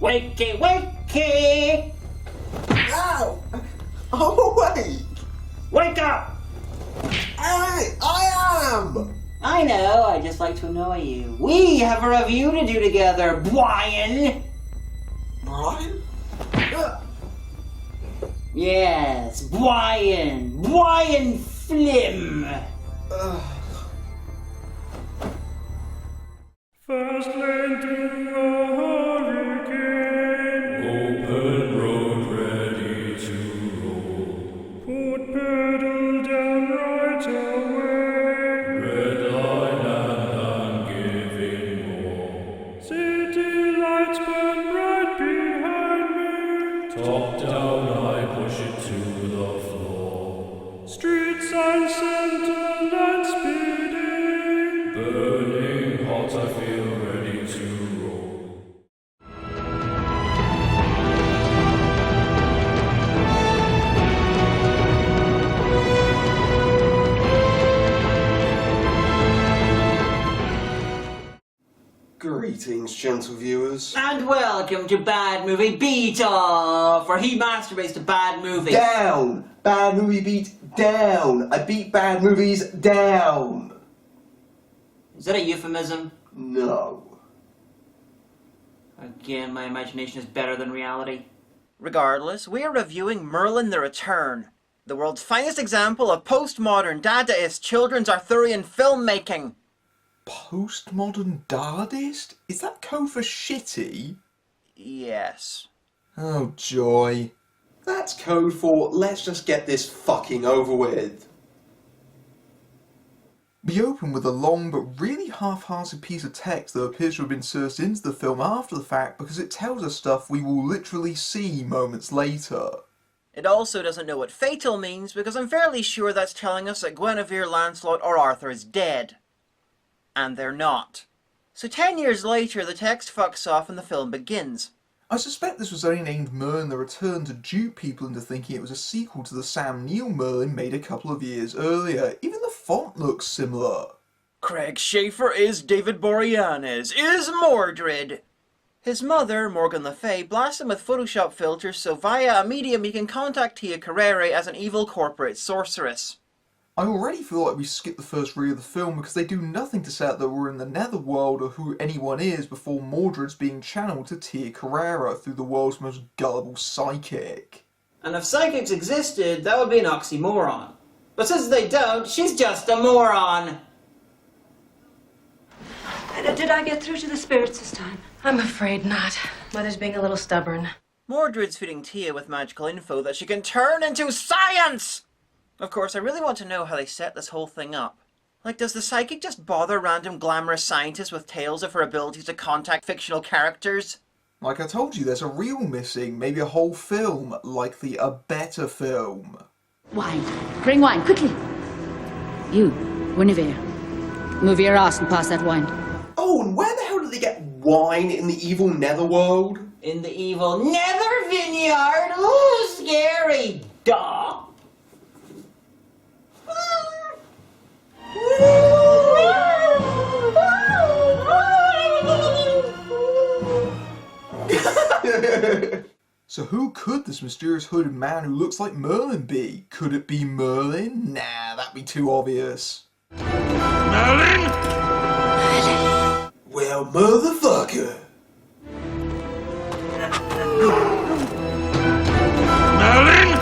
Wakey, wakey! Ow! I'm awake! Wake up! I am! I know, I just like to annoy you. We have a review to do together, Brian! Brian? Yes, Brian! Brian Flim! Fast lane to a hurricane. Open road ready to roll. Put pedal down right away. Red line and I'm giving more. City lights burn right behind me. Top down I push it to the floor. Street sign center line speeding. Burning hot I feel ready to roll. Greetings, gentle viewers. And welcome to Bad Movie Beat Off, where he masturbates to bad movies. Down! Bad movie beat down! I beat bad movies down! Is that a euphemism? No. Again, my imagination is better than reality. Regardless, we are reviewing Merlin the Return, the world's finest example of postmodern Dadaist children's Arthurian filmmaking. Postmodern Dadaist? Is that code for shitty? Yes. Oh, joy. That's code for let's just get this fucking over with. We open with a long but really half-hearted piece of text that appears to have been inserted into the film after the fact because it tells us stuff we will literally see moments later. It also doesn't know what fatal means because I'm fairly sure that's telling us that Guinevere, Lancelot or Arthur is dead. And they're not. So 10 years later the text fucks off and the film begins. I suspect this was only named Merlin the Return to dupe people into thinking it was a sequel to the Sam Neill Merlin made a couple of years earlier. Even the font looks similar. Craig Schaefer is David Boreanaz, is Mordred. His mother, Morgan Le Fay, blasts him with Photoshop filters so via a medium he can contact Tia Carrere as an evil corporate sorceress. I already feel like we skipped the first reel of the film because they do nothing to set that we're in the netherworld or who anyone is before Mordred's being channeled to Tia Carrere through the world's most gullible psychic. And if psychics existed, that would be an oxymoron. But since they don't, she's just a moron. Did I get through to the spirits this time? I'm afraid not. Mother's being a little stubborn. Mordred's feeding Tia with magical info that she can turn into science! Of course, I really want to know how they set this whole thing up. Like, does the psychic just bother random glamorous scientists with tales of her abilities to contact fictional characters? Like I told you, there's a reel missing, maybe a whole film, like the A Better film. Wine. Bring wine, quickly. You, Guinevere. Move your ass and pass that wine. Oh, and where the hell did they get wine in the evil netherworld? In the evil Nether Vineyard? Ooh, scary! Duh! So who could this mysterious hooded man who looks like Merlin be? Could it be Merlin? Nah, that'd be too obvious. Merlin? Well, motherfucker! Merlin?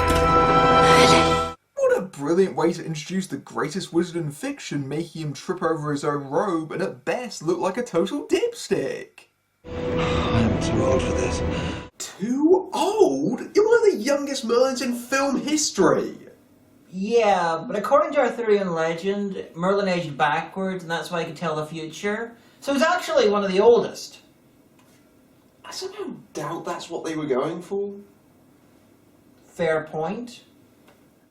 What a brilliant way to introduce the greatest wizard in fiction, making him trip over his own robe and at best look like a total dipstick. I'm too old for this. Too old? You're one of the youngest Merlins in film history. Yeah, but according to Arthurian legend, Merlin aged backwards and that's why he could tell the future. So he's actually one of the oldest. I somehow doubt that's what they were going for. Fair point.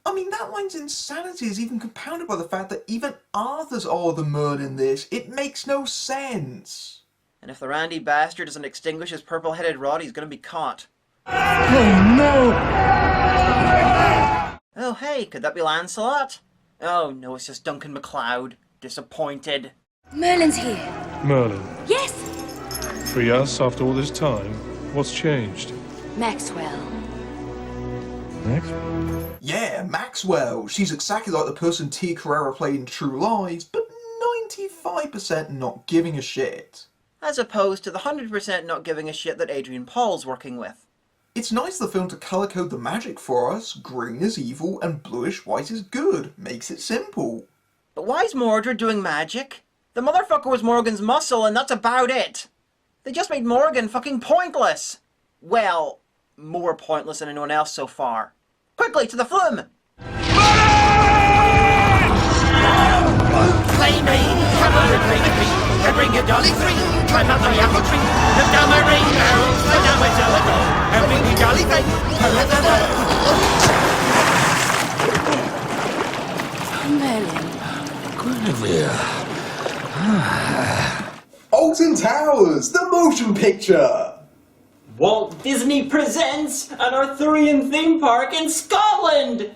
I mean, that line's insanity is even compounded by the fact that even Arthur's older than Merlin in this. It makes no sense. And if the randy bastard doesn't extinguish his purple-headed rod, he's gonna be caught. Oh no! Oh hey, could that be Lancelot? Oh no, it's just Duncan MacLeod. Disappointed. Merlin's here. Merlin, Yes. free us after all this time? What's changed? Maxwell. Maxwell? Yeah, Maxwell. She's exactly like the person Tia Carrere played in True Lies, but 95% not giving a shit. As opposed to the 100% not giving a shit that Adrian Paul's working with. It's nice of the film to colour code the magic for us. Green is evil and bluish white is good. Makes it simple. But why is Mordred doing magic? The motherfucker was Morgan's muscle and that's about it. They just made Morgan fucking pointless. Well, more pointless than anyone else so far. Quickly, to the flume! Play me, come on and play me. I bring you dolly three, climb up my apple tree, lift down my rainbow, slow down my telephone, and bring me dolly three, Merlin. Guinevere. Alton Towers, the motion picture! Walt Disney presents an Arthurian theme park in Scotland!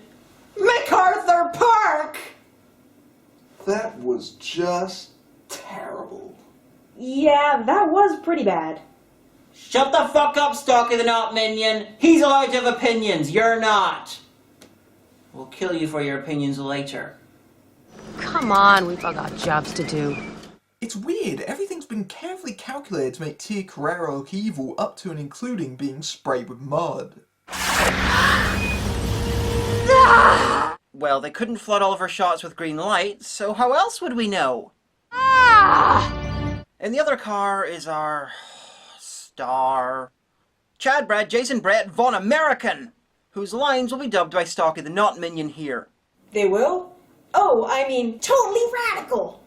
MacArthur Park! That was just terrible. Yeah, that was pretty bad. Shut the fuck up, Stalky the Knot Minion! He's allowed to have opinions, you're not! We'll kill you for your opinions later. Come on, we've all got jobs to do. It's weird, everything's been carefully calculated to make Tia Carrere look evil up to and including being sprayed with mud. Well, they couldn't flood all of her shots with green light, so how else would we know? In the other car is our star, Chad, Brad, Jason, Brett, Von American, whose lines will be dubbed by Stalky the Knot Minion here. They will? Oh, I mean, totally radical!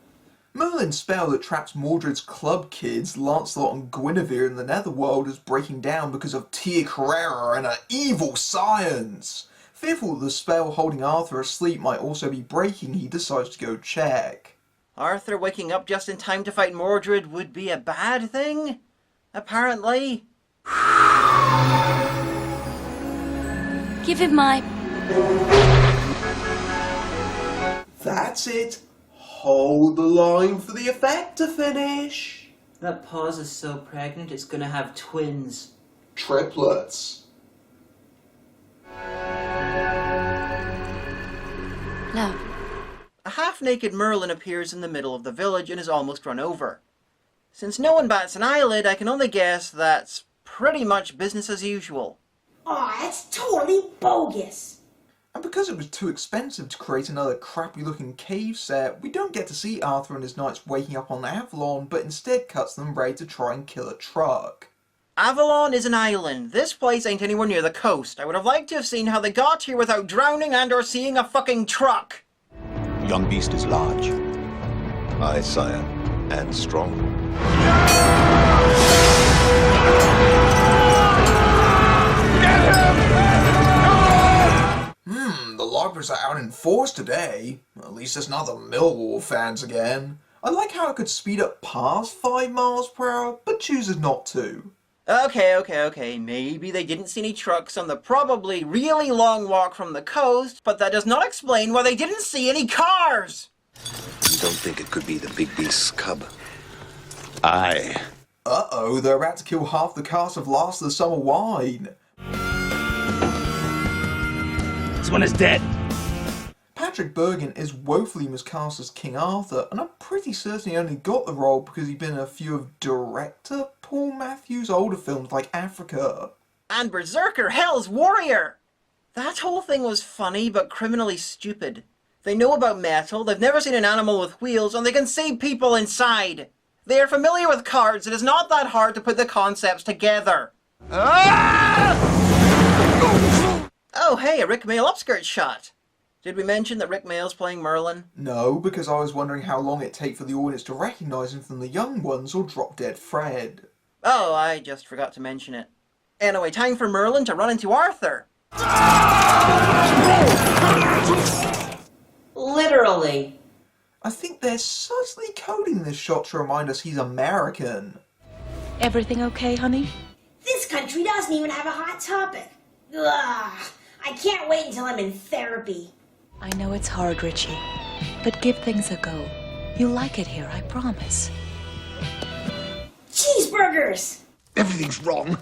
Merlin's spell that traps Mordred's club kids, Lancelot and Guinevere in the Netherworld is breaking down because of Tia Carrere and her evil science. Fearful the spell holding Arthur asleep might also be breaking, he decides to go check. Arthur waking up just in time to fight Mordred would be a bad thing? Apparently. Give him my... That's it. Hold the line for the effect to finish. That pause is so pregnant it's gonna have twins. Triplets. Love. A half-naked Merlin appears in the middle of the village and is almost run over. Since no one bats an eyelid, I can only guess that's pretty much business as usual. Aw, that's totally bogus! And because it was too expensive to create another crappy looking cave set, we don't get to see Arthur and his knights waking up on Avalon, but instead cuts them ready to try and kill a truck. Avalon is an island. This place ain't anywhere near the coast. I would have liked to have seen how they got here without drowning and or seeing a fucking truck. Young beast is large. Aye, sire, and strong. The libraries are out in force today. At least it's not the Millwall fans again. I like how it could speed up past 5 miles per hour, but chooses not to. Okay. Maybe they didn't see any trucks on the probably really long walk from the coast, but that does not explain why they didn't see any cars! You don't think it could be the big beast's cub? Aye. Uh-oh, they're about to kill half the cast of Last of the Summer Wine. This one is dead. Patrick Bergin is woefully miscast as King Arthur, and I'm pretty certain he only got the role because he'd been in a few of director Paul Matthews' older films like Africa. And Berserker, Hell's Warrior! That whole thing was funny but criminally stupid. They know about metal, they've never seen an animal with wheels, and they can see people inside. They are familiar with cards, it is not that hard to put the concepts together. Oh hey, a Rick Mail upskirt shot. Did we mention that Rick Mail's playing Merlin? No, because I was wondering how long it'd take for the audience to recognise him from the young ones or Drop Dead Fred. Oh, I just forgot to mention it. Anyway, time for Merlin to run into Arthur. Literally. I think they're subtly coding this shot to remind us he's American. Everything okay, honey? This country doesn't even have a hot topic. Ugh, I can't wait until I'm in therapy. I know it's hard, Richie, but give things a go. You'll like it here, I promise. Cheeseburgers! Everything's wrong.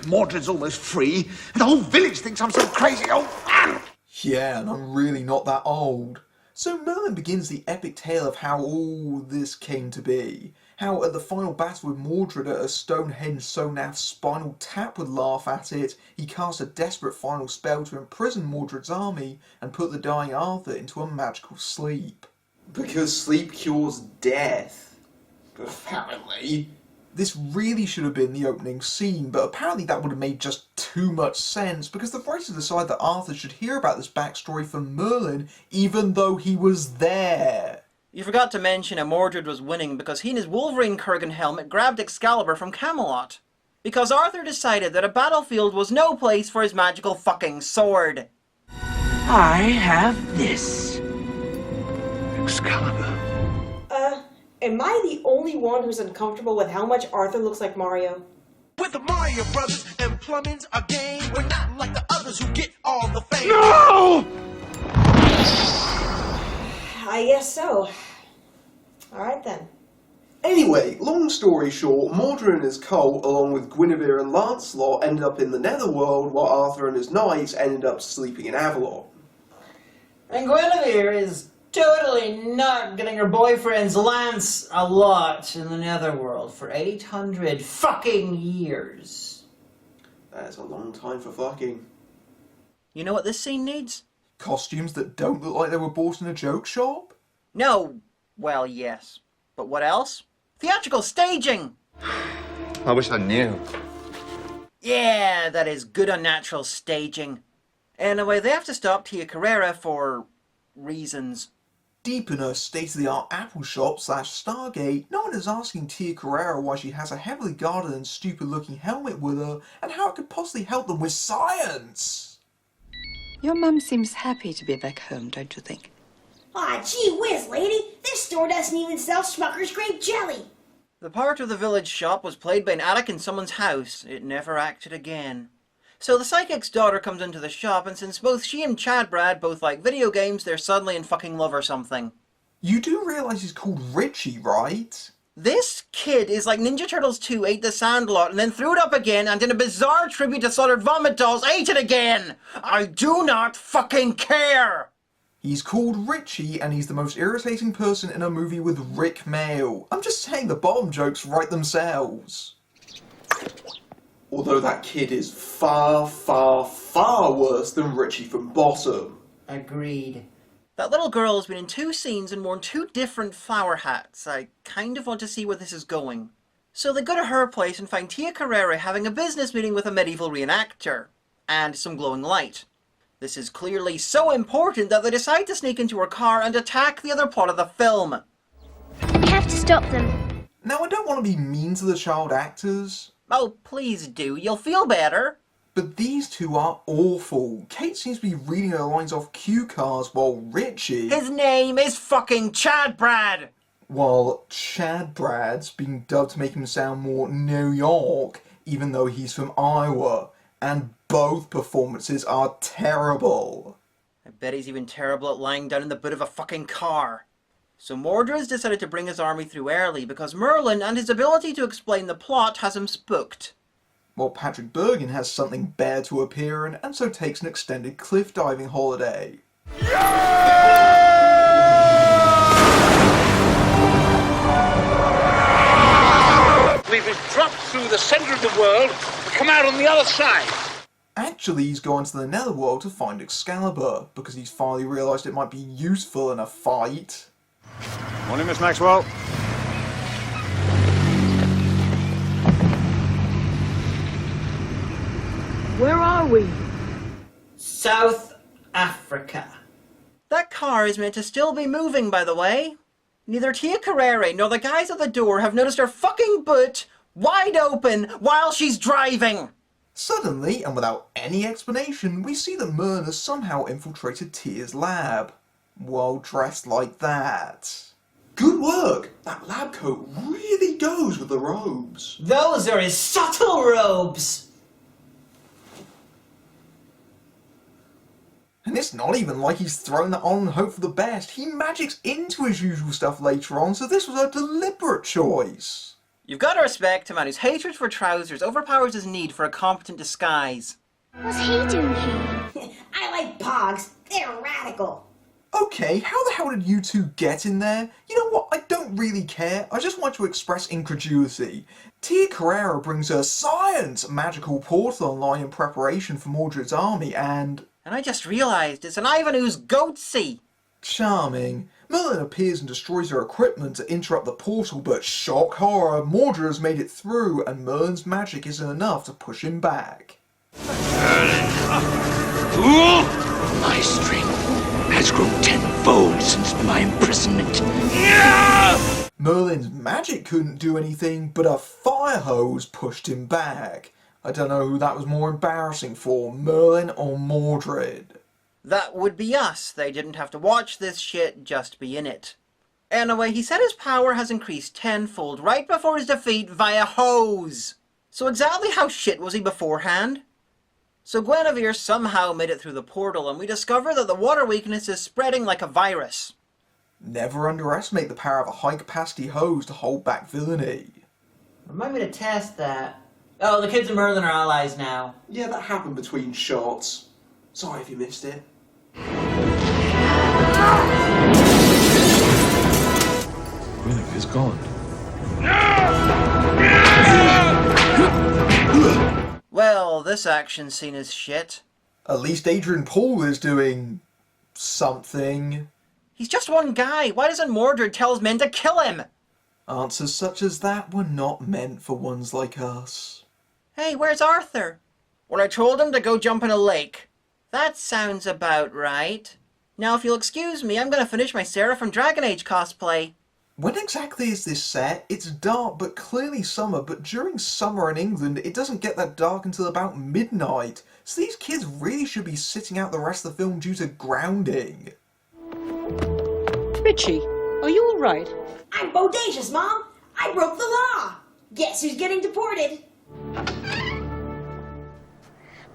Mordred's almost free, and the whole village thinks I'm some crazy old man. Yeah, and I'm really not that old. So Merlin begins the epic tale of how all this came to be. How at the final battle with Mordred at a Stonehenge Sonath Spinal Tap would laugh at it, he cast a desperate final spell to imprison Mordred's army and put the dying Arthur into a magical sleep. Because sleep cures death. Apparently. This really should have been the opening scene, but apparently that would have made just too much sense because the writers decided that Arthur should hear about this backstory from Merlin even though he was there. You forgot to mention that Mordred was winning because he and his Wolverine Kurgan helmet grabbed Excalibur from Camelot. Because Arthur decided that a battlefield was no place for his magical fucking sword. I have this. Excalibur. Am I the only one who's uncomfortable with how much Arthur looks like Mario? With the Mario Brothers and plumbing's a game. We're not like the others who get all the fame. No! I guess so. Alright then. Anyway, long story short, Mordred and his cult, along with Guinevere and Lancelot, ended up in the Netherworld, while Arthur and his knights ended up sleeping in Avalon. And Guinevere is totally not getting her boyfriend's Lance a lot in the Netherworld for 800 fucking years. That is a long time for fucking. You know what this scene needs? Costumes that don't look like they were bought in a joke shop? No. Well, yes. But what else? Theatrical staging! I wish I knew. Yeah, that is good unnatural staging. Anyway, they have to stop Tia Carrera for reasons. Deep in her state-of-the-art Apple shop / Stargate, no one is asking Tia Carrera why she has a heavily guarded and stupid-looking helmet with her, and how it could possibly help them with science. Your mum seems happy to be back home, don't you think? Aw, gee whiz, lady. This store doesn't even sell Smucker's grape jelly. The part of the village shop was played by an attic in someone's house. It never acted again. So the psychic's daughter comes into the shop, and since both she and Chad Brad both like video games, they're suddenly in fucking love or something. You do realise he's called Richie, right? This kid is like Ninja Turtles 2 ate the Sandlot and then threw it up again and in a bizarre tribute to Slaughtered Vomit Dolls ate it again! I do not fucking care! He's called Richie and he's the most irritating person in a movie with Rick Mail. I'm just saying the bottom jokes write themselves. Although that kid is far, far, far worse than Richie from Bottom. Agreed. That little girl has been in 2 scenes and worn 2 different flower hats. I kind of want to see where this is going. So they go to her place and find Tia Carrera having a business meeting with a medieval reenactor. And some glowing light. This is clearly so important that they decide to sneak into her car and attack the other plot of the film. We have to stop them. Now I don't want to be mean to the child actors. Oh, please do. You'll feel better. But these two are awful. Kate seems to be reading her lines off cue cards while Richie... His name is fucking Chad Brad! While Chad Brad's being dubbed to make him sound more New York, even though he's from Iowa. And both performances are terrible. I bet he's even terrible at lying down in the boot of a fucking car. So Mordred's decided to bring his army through early because Merlin and his ability to explain the plot has him spooked. While Patrick Bergin has something better to appear in and so takes an extended cliff diving holiday. We've been dropped through the centre of the world and come out on the other side. Actually, he's gone to the Netherworld to find Excalibur, because he's finally realised it might be useful in a fight. Morning, Miss Maxwell. Where are we? South Africa. That car is meant to still be moving, by the way. Neither Tia Carrere nor the guys at the door have noticed her fucking boot wide open while she's driving. Suddenly, and without any explanation, we see that Merlin has somehow infiltrated Tia's lab. Well dressed like that. Good work! That lab coat really goes with the robes. Those are his subtle robes! And it's not even like he's thrown that on and hope for the best. He magics into his usual stuff later on, so this was a deliberate choice. You've got to respect a man whose hatred for trousers overpowers his need for a competent disguise. What's he doing here? I like pogs. They're radical. Okay, how the hell did you two get in there? You know what, I don't really care. I just want to express incredulity. Tia Carrera brings her science magical portal online in preparation for Mordred's army and I just realised it's an Ivanhoe's goatsy. Charming. Merlin appears and destroys her equipment to interrupt the portal, but shock horror, Mordred has made it through and Merlin's magic isn't enough to push him back. Merlin! Fool! My strength has grown tenfold since my imprisonment. Merlin's magic couldn't do anything, but a fire hose pushed him back. I don't know who that was more embarrassing for, Merlin or Mordred. That would be us. They didn't have to watch this shit, just be in it. Anyway, he said his power has increased tenfold right before his defeat via hose. So exactly how shit was he beforehand? So Guinevere somehow made it through the portal and we discover that the water weakness is spreading like a virus. Never underestimate the power of a high-capacity hose to hold back villainy. Remind me to test that. Oh, the kids and Merlin are allies now. Yeah, that happened between shots. Sorry if you missed it. Guinevere's gone. Well, this action scene is shit. At least Adrian Paul is doing something. He's just one guy. Why doesn't Mordred tell his men to kill him? Answers such as that were not meant for ones like us. Hey, where's Arthur? Well, I told him to go jump in a lake. That sounds about right. Now, if you'll excuse me, I'm going to finish my Sarah from Dragon Age cosplay. When exactly is this set? It's dark, but clearly summer, but during summer in England, it doesn't get that dark until about midnight. So these kids really should be sitting out the rest of the film due to grounding. Richie, are you all right? I'm bodacious, Mom. I broke the law. Guess who's getting deported?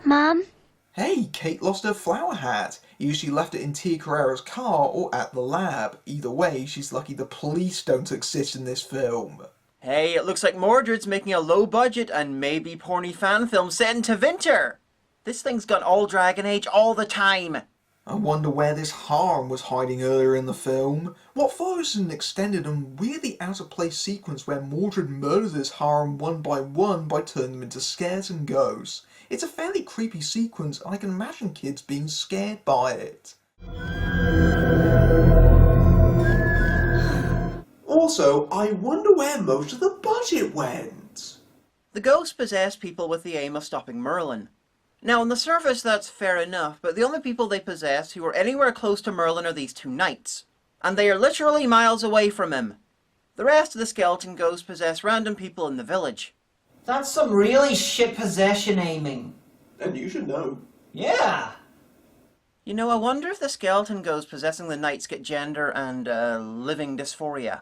Mom? Hey, Kate lost her flower hat. Either she left it in Tia Carrera's car or at the lab. Either way, she's lucky the police don't exist in this film. Hey, it looks like Mordred's making a low-budget and maybe porny fan film set into winter. This thing's got all Dragon Age all the time. I wonder where this harem was hiding earlier in the film. What follows is an extended and weirdly out-of-place sequence where Mordred murders his harem one by turning them into skeleton ghosts. It's a fairly creepy sequence, and I can imagine kids being scared by it. Also, I wonder where most of the budget went. The ghosts possess people with the aim of stopping Merlin. Now, on the surface, that's fair enough, but the only people they possess who are anywhere close to Merlin are these two knights. And they are literally miles away from him. The rest of the skeleton ghosts possess random people in the village. That's some really shit possession aiming. And you should know. Yeah. You know, I wonder if the skeleton ghosts possessing the knights get gender and, living dysphoria.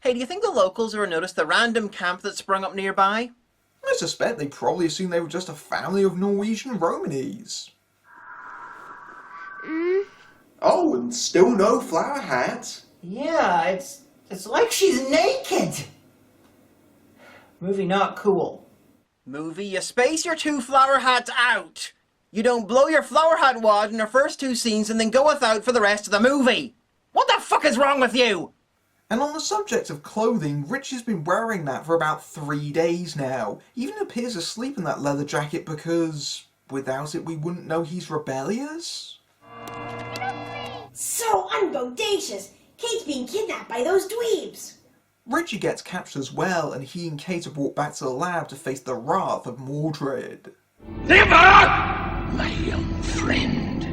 Hey, do you think the locals ever noticed the random camp that sprung up nearby? I suspect they probably assumed they were just a family of Norwegian Romanes. Oh, and still no flower hat. Yeah, it's like she's naked. Movie not cool. Movie, you space your two flower hats out. You don't blow your flower hat wad in the first two scenes and then go without for the rest of the movie. What the fuck is wrong with you? And on the subject of clothing, Richie's been wearing that for about 3 days now. He even appears asleep in that leather jacket because without it we wouldn't know he's rebellious? So unbodacious. Kate's being kidnapped by those dweebs. Richie gets captured as well, and he and Kate are brought back to the lab to face the wrath of Mordred. My young friend,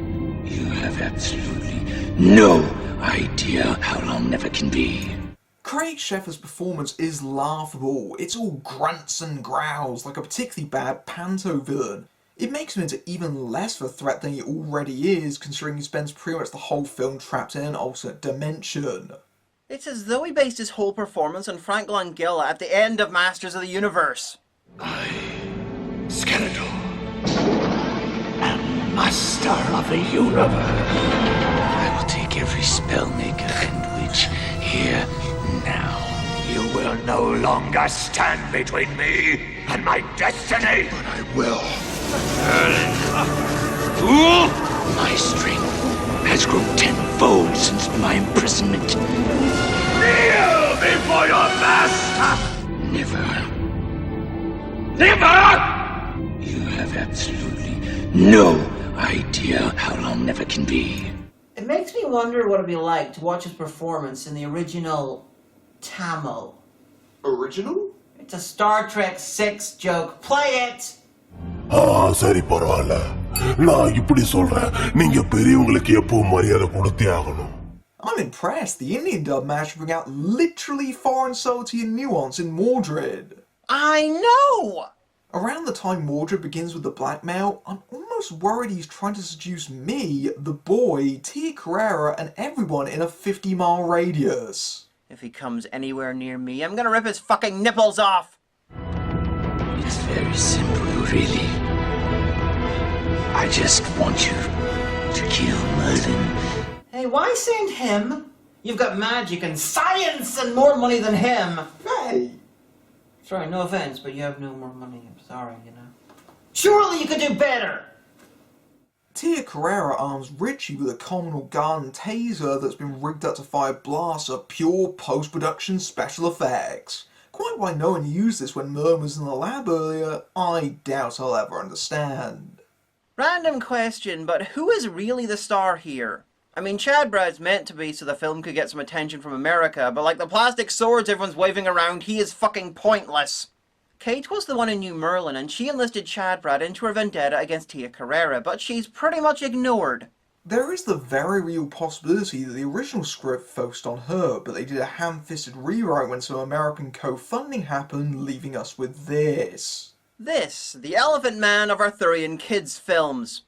you have absolutely no idea how long never can be. Craig Sheffer's performance is laughable. It's all grunts and growls, like a particularly bad panto villain. It makes him into even less of a threat than he already is, considering he spends pretty much the whole film trapped in an alternate dimension. It's as though he based his whole performance on Frank Langella at the end of Masters of the Universe. Skeletor, am master of the universe. I will take every spellmaker and witch here now. You will no longer stand between me and my destiny! But I will. Merlin! Fool! My strength has grown tenfold since my imprisonment. Kneel before your master! Never. Never! You have absolutely no idea how long never can be. It makes me wonder what it'd be like to watch his performance in the original Tamil. Original? It's a Star Trek 6 joke. Play it! சரி பரவாயில்ல நான் இப்படி சொல்றேன் நீங்க பெரியவங்களுக்கு எப்போ மரியாதை கொடுத்தே ஆகணும். I'm impressed. The Indian dub managed to bring out literally foreign subtlety and nuance in Mordred. I know! Around the time Mordred begins with the blackmail, I'm almost worried he's trying to seduce me, the boy, Tia Carrera, and everyone in a 50-mile radius. If he comes anywhere near me, I'm gonna rip his fucking nipples off! It's very simple, really. I just want you to kill Merlin. Hey, why send him? You've got magic and science and more money than him. Hey! Sorry, no offense, but you have no more money. I'm sorry, you know. Surely you could do better! Tia Carrera arms Richie with a communal gun and taser that's been rigged up to fire blasts of pure post-production special effects. Quite why no one used this when Merlin was in the lab earlier, I doubt I'll ever understand. Random question, but who is really the star here? I mean, Chad Brad's meant to be so the film could get some attention from America, but like the plastic swords everyone's waving around, he is fucking pointless. Kate was the one who knew Merlin, and she enlisted Chad Brad into her vendetta against Tia Carrera, but she's pretty much ignored. There is the very real possibility that the original script focused on her, but they did a ham-fisted rewrite when some American co-funding happened, leaving us with this. This, the Elephant Man of Arthurian kids' films.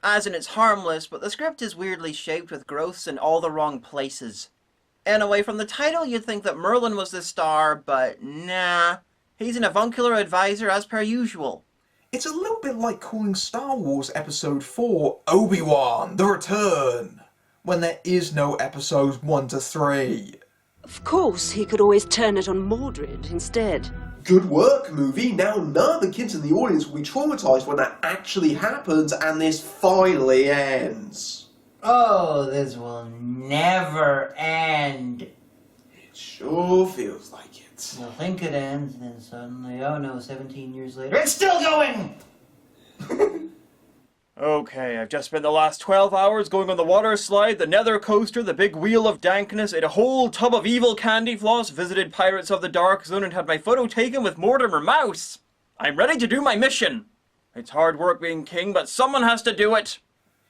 As in, it's harmless, but the script is weirdly shaped with growths in all the wrong places. Anyway, from the title you'd think that Merlin was the star, but nah. He's an avuncular advisor as per usual. It's a little bit like calling Star Wars Episode 4 Obi-Wan, The Return, when there is no Episodes 1 to 3. Of course, he could always turn it on Mordred instead. Good work, movie. Now none of the kids in the audience will be traumatized when that actually happens and this finally ends. Oh, this will never end. It sure feels like it. You'll think it ends, and then suddenly, oh no, 17 years later, it's still going! Okay, I've just spent the last 12 hours going on the water slide, the nether coaster, the big wheel of dankness, ate a whole tub of evil candy floss, visited Pirates of the Dark Zone, and had my photo taken with Mortimer Mouse. I'm ready to do my mission. It's hard work being king, but someone has to do it.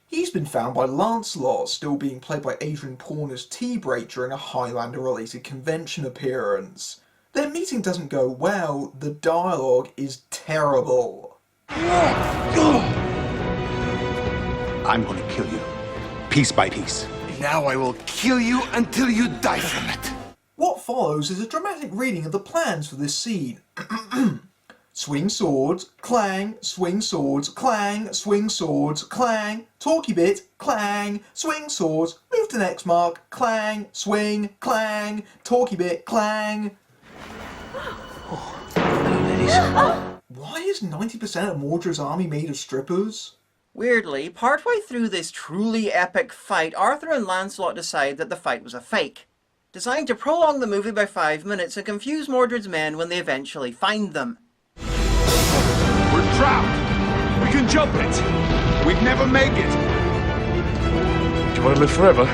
He's been found by Lancelot, still being played by Adrian Paul as T-Break during a Highlander-related convention appearance. Their meeting doesn't go well, the dialogue is terrible. I'm going to kill you, piece by piece. Now I will kill you until you die from it. What follows is a dramatic reading of the plans for this scene. Swing swords, clang, swing swords, clang, swing swords, clang, talky bit, clang, swing swords, move to next mark, clang, swing, clang, talky bit, clang. Why is 90% of Mordred's army made of strippers? Weirdly, partway through this truly epic fight, Arthur and Lancelot decide that the fight was a fake, designed to prolong the movie by 5 minutes and confuse Mordred's men when they eventually find them. We're trapped. We can jump it. We'd never make it. Do you want to live forever?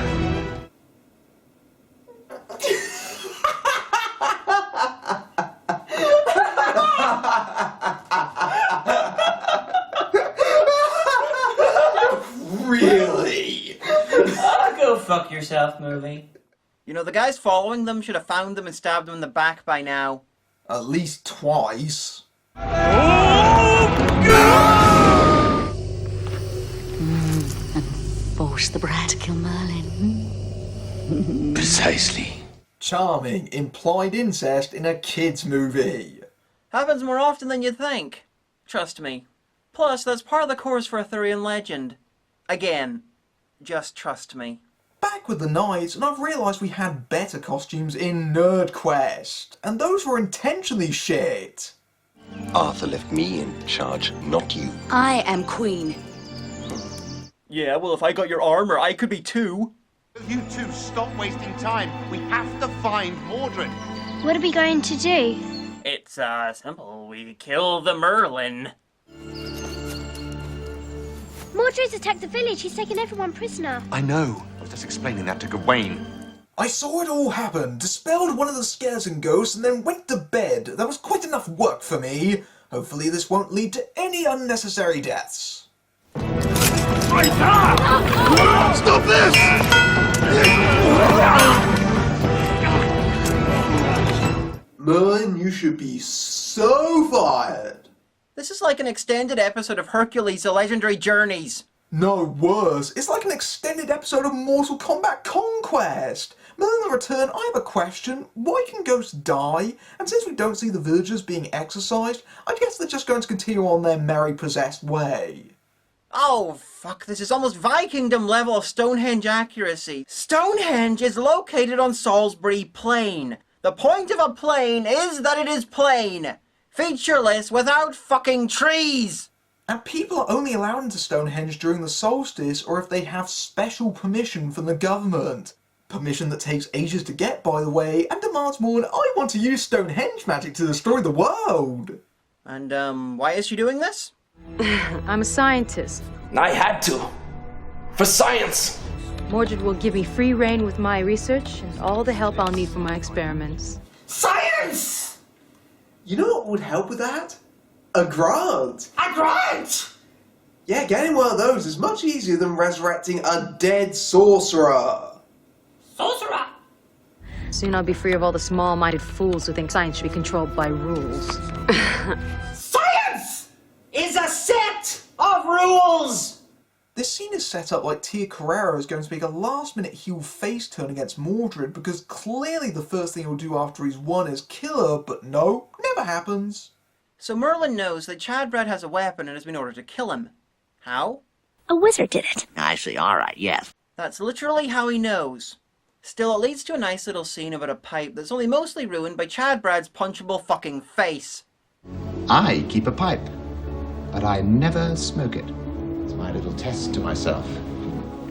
Really? Go fuck yourself, movie. You know, the guys following them should have found them and stabbed them in the back by now. At least twice. Force the brat to kill Merlin. Precisely. Charming, implied incest in a kids' movie. Happens more often than you'd think. Trust me. Plus, that's part of the course for Arthurian legend. Again, just trust me. Back with the knights, and I've realised we had better costumes in Nerd Quest, and those were intentionally shit. Arthur left me in charge, not you. I am queen. Yeah, well, if I got your armor, I could be too. You two stop wasting time. We have to find Mordred. What are we going to do? It's, simple. We kill the Merlin. Mordred's attacked the village. He's taken everyone prisoner. I know. I was just explaining that to Gawain. I saw it all happen, dispelled one of the skeleton ghosts, and then went to bed. That was quite enough work for me. Hopefully this won't lead to any unnecessary deaths. Right now! Stop this! Merlin, you should be so fired. This is like an extended episode of Hercules: The Legendary Journeys. No, worse. It's like an extended episode of Mortal Kombat Conquest. Merlin the Return, I have a question. Why can ghosts die? And since we don't see the villagers being exorcised, I guess they're just going to continue on their merry possessed way. Oh, fuck, this is almost Vikingdom level of Stonehenge accuracy. Stonehenge is located on Salisbury Plain. The point of a plain is that it is plain. Featureless without fucking trees. And people are only allowed into Stonehenge during the solstice or if they have special permission from the government. Permission that takes ages to get, by the way, and demands more than I want to use Stonehenge magic to destroy the world. And, why is she doing this? I'm a scientist. I had to. For science. Mordred will give me free rein with my research and all the help I'll need for my experiments. Science! You know what would help with that? A grant. A grant? Yeah, getting one of those is much easier than resurrecting a dead sorcerer. Sorcerer? Soon I'll be free of all the small-minded fools who think science should be controlled by rules. Science is a set of rules! This scene is set up like Tia Carrera is going to make a last-minute heel face turn against Mordred because clearly the first thing he'll do after he's won is kill her, but no, never happens. So Merlin knows that Chadbrad has a weapon and has been ordered to kill him. How? A wizard did it. I see, alright, yes. That's literally how he knows. Still, it leads to a nice little scene about a pipe that's only mostly ruined by Chadbrad's punchable fucking face. I keep a pipe, but I never smoke it. It's my little test to myself.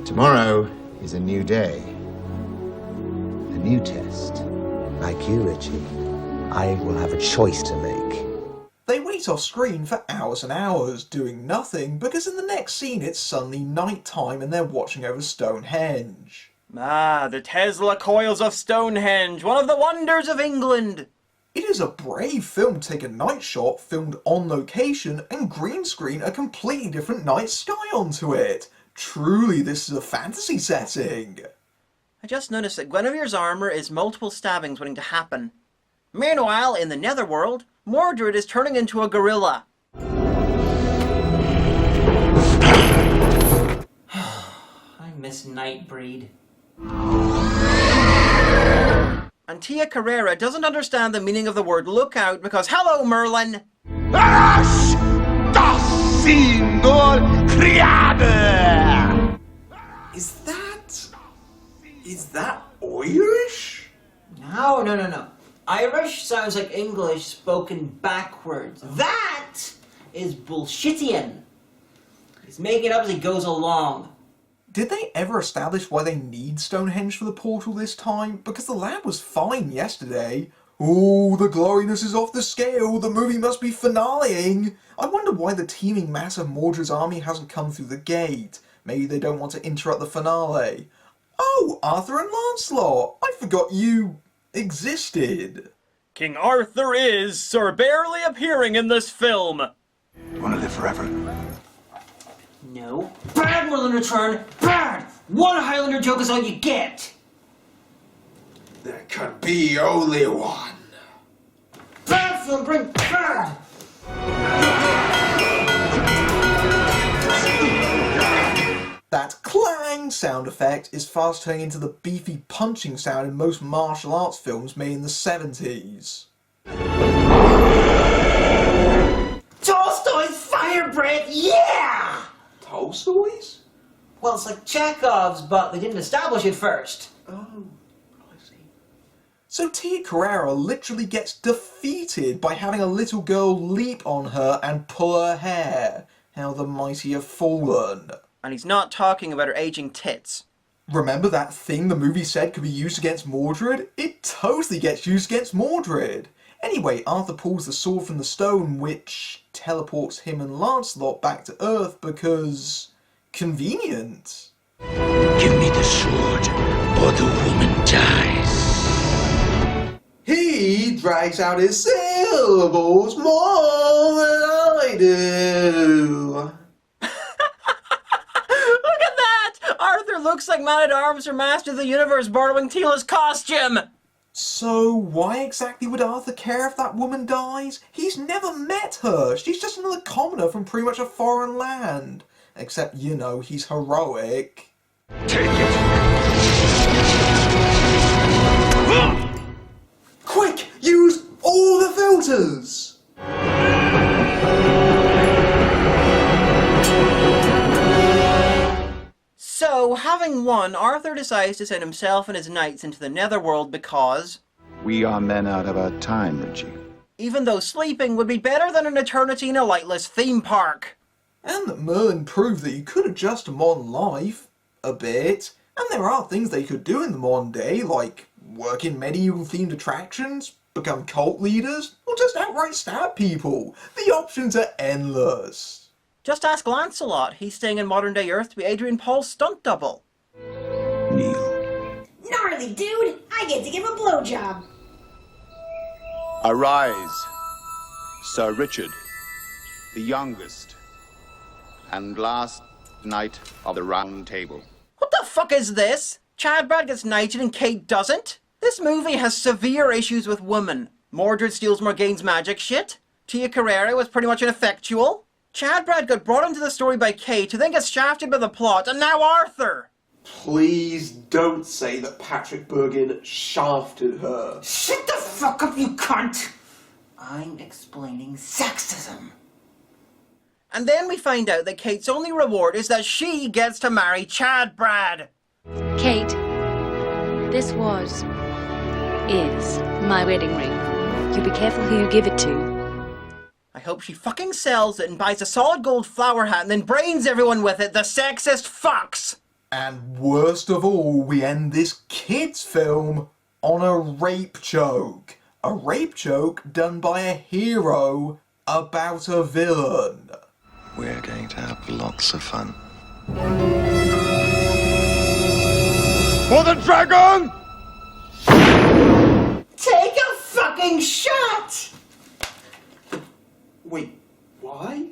Tomorrow is a new day. A new test. Like you, Richie, I will have a choice to make. They wait off screen for hours and hours, doing nothing, because in the next scene it's suddenly night time and they're watching over Stonehenge. Ah, the Tesla coils of Stonehenge, one of the wonders of England. It is a brave film to take a night shot filmed on location and green screen a completely different night sky onto it. Truly, this is a fantasy setting. I just noticed that Guinevere's armor is multiple stabbings waiting to happen. Meanwhile, in the Netherworld, Mordred is turning into a gorilla. I miss Nightbreed. And Tia Carrera doesn't understand the meaning of the word lookout because, hello, Merlin! Is that Irish? No. Irish sounds like English spoken backwards. That is bullshitian. He's making it up as he goes along. Did they ever establish why they need Stonehenge for the portal this time? Because the lab was fine yesterday. Oh, the gloriness is off the scale. The movie must be finaleing. I wonder why the teeming mass of Mordred's army hasn't come through the gate. Maybe they don't want to interrupt the finale. Oh, Arthur and Lancelot. I forgot you existed. King Arthur is, sir, barely appearing in this film. You want to live forever? No. Bad Merlin Return! Bad! One Highlander joke is all you get! There could be only one. Bad film, bring bad! That clang sound effect is fast turning into the beefy punching sound in most martial arts films made in the 70s. Tolstoy's fire breath, yeah! Tolstoy's? Well, it's like Chekhov's, but they didn't establish it first. Oh, I see. So Tia Carrera literally gets defeated by having a little girl leap on her and pull her hair. How the mighty have fallen. And he's not talking about her aging tits. Remember that thing the movie said could be used against Mordred? It totally gets used against Mordred. Anyway, Arthur pulls the sword from the stone, which teleports him and Lancelot back to Earth because... convenient. Give me the sword, or the woman dies. He drags out his syllables more than I do. Look at that! Arthur looks like Man-at-Arms or Master of the Universe borrowing Tila's costume! So why exactly would Arthur care if that woman dies? He's never met her. She's just another commoner from pretty much a foreign land. Except, you know, he's heroic. Take it! Quick! Use all the filters! So, having won, Arthur decides to send himself and his knights into the Netherworld because... We are men out of our time, Richie. even though sleeping would be better than an eternity in a lightless theme park. And that Merlin proved that you could adjust to modern life a bit, and there are things they could do in the modern day, like work in medieval-themed attractions, become cult leaders, or just outright stab people. The options are endless. Just ask Lancelot. He's staying in modern-day Earth to be Adrian Paul's stunt double. Gnarly, dude! I get to give a blowjob. Arise, Sir Richard, the youngest and last knight of the Round Table. What the fuck is this? Chad Brad gets knighted and Kate doesn't? This movie has severe issues with women. Mordred steals Morgaine's magic shit. Tia Carrera was pretty much ineffectual. Chad Brad got brought into the story by Kate, who then gets shafted by the plot, and now Arthur! Please don't say that Patrick Bergin shafted her. Shut the fuck up, you cunt! I'm explaining sexism. And then we find out that Kate's only reward is that she gets to marry Chad Brad. Kate, this is my wedding ring. You be careful who you give it to. I hope she fucking sells it and buys a solid gold flower hat and then brains everyone with it, the sexist fucks! And worst of all, we end this kids' film on a rape joke. A rape joke done by a hero about a villain. We're going to have lots of fun. For the dragon! Take a fucking shot! Wait, why?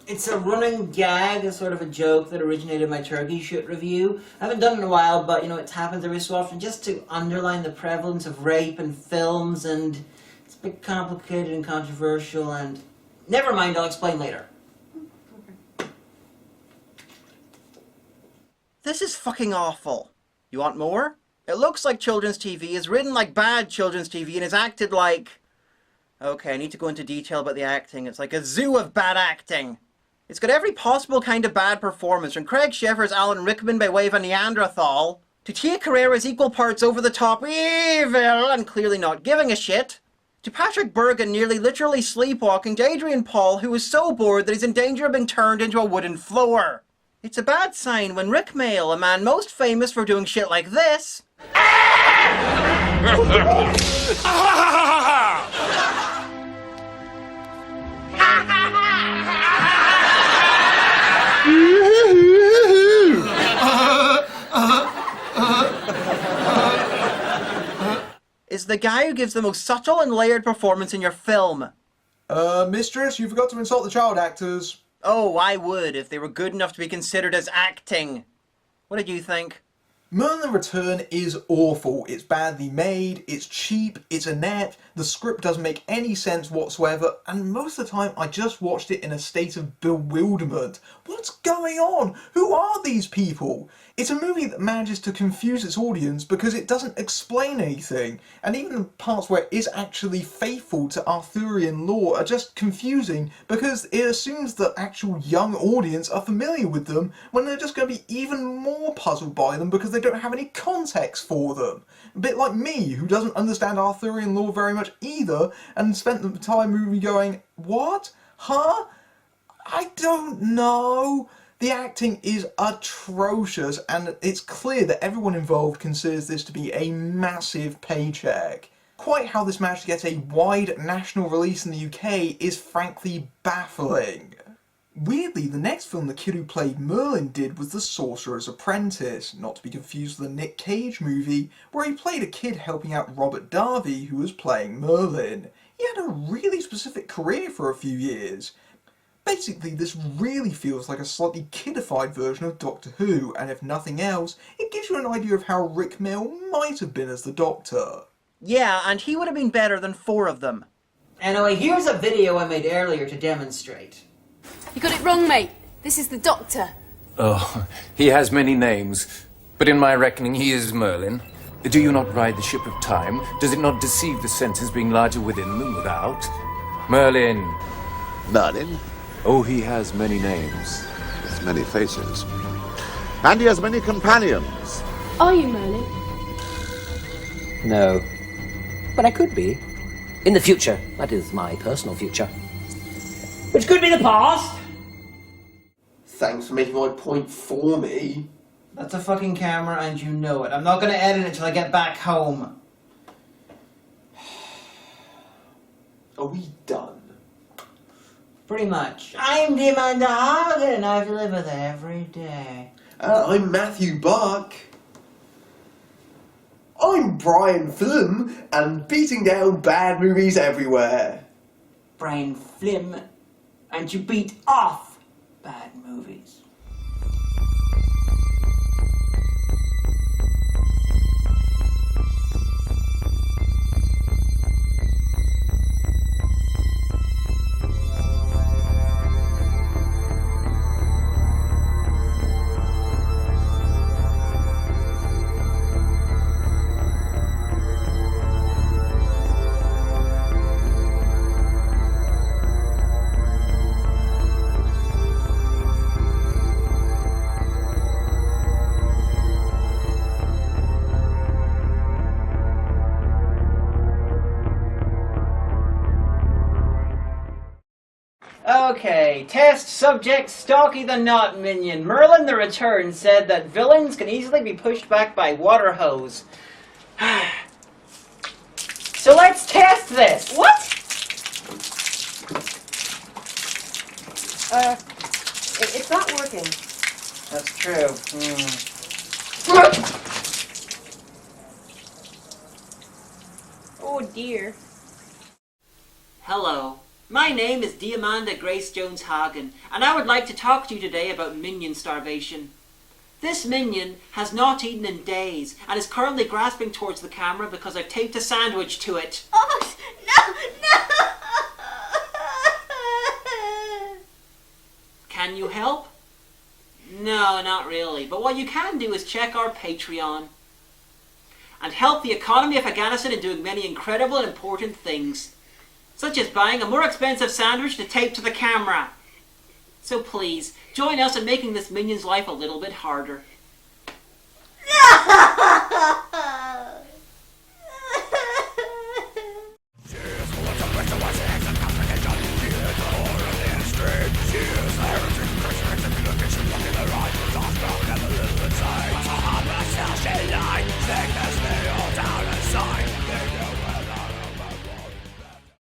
It's a running gag, a sort of a joke that originated in my turkey shoot review. I haven't done it in a while, but you know, it happens every so often just to underline the prevalence of rape in films, and it's a bit complicated and controversial, and never mind, I'll explain later. This is fucking awful. You want more? It looks like children's TV, is written like bad children's TV, and is acted like... Okay, I need to go into detail about the acting. It's like a zoo of bad acting. It's got every possible kind of bad performance, from Craig Sheffer's Alan Rickman by way of a Neanderthal, to Tia Carrera's equal parts over-the-top evil and clearly not giving a shit, to Patrick Bergin nearly literally sleepwalking to Adrian Paul, who is so bored that he's in danger of being turned into a wooden floor. It's a bad sign when Rick Mail, a man most famous for doing shit like this... is the guy who gives the most subtle and layered performance in your film. Mistress, you forgot to insult the child actors. Oh, I would, if they were good enough to be considered as acting. What did you think? Merlin Return is awful. It's badly made, it's cheap, it's inept, the script doesn't make any sense whatsoever, and most of the time I just watched it in a state of bewilderment. What's going on? Who are these people? It's a movie that manages to confuse its audience because it doesn't explain anything, and even the parts where it is actually faithful to Arthurian lore are just confusing because it assumes that actual young audience are familiar with them when they're just going to be even more puzzled by them because they don't have any context for them. A bit like me, who doesn't understand Arthurian lore very much either, and spent the entire movie going, what? Huh? I don't know. The acting is atrocious, and it's clear that everyone involved considers this to be a massive paycheck. Quite how this managed to get a wide national release in the UK is frankly baffling. Weirdly, the next film the kid who played Merlin did was The Sorcerer's Apprentice, not to be confused with the Nick Cage movie, where he played a kid helping out Robert Darby, who was playing Merlin. He had a really specific career for a few years. Basically, this really feels like a slightly kidified version of Doctor Who, and if nothing else, it gives you an idea of how Rick Mill might have been as the Doctor. Yeah, and he would have been better than 4 of them. Anyway, here's a video I made earlier to demonstrate. You got it wrong, mate. This is the Doctor. Oh, he has many names, but in my reckoning he is Merlin. Do you not ride the ship of time? Does it not deceive the senses being larger within than without? Merlin. Merlin? Oh, he has many names. With many faces. And he has many companions. Are you Merlin? No. But I could be. In the future. That is my personal future. Which could be the past. Thanks for making my point for me. That's a fucking camera and you know it. I'm not gonna edit it till I get back home. Are we done? Pretty much. I'm Diamanda Hagan and I live with her every day. And I'm Matthew Buck. I'm Brian Flynn and beating down bad movies everywhere. Brian Flynn, and you beat off bad movies. Okay, test subject Stalky the Knot minion. Merlin the Return said that villains can easily be pushed back by water hose. So let's test this! What? It's not working. That's true. Oh dear. Hello. My name is Diamanda Grace Jones Hagan, and I would like to talk to you today about minion starvation. This minion has not eaten in days, and is currently grasping towards the camera because I've taped a sandwich to it. Oh, no! Can you help? No, not really, but what you can do is check our Patreon and help the economy of Afghanistan in doing many incredible and important things, such as buying a more expensive sandwich to tape to the camera. So please, join us in making this minion's life a little bit harder.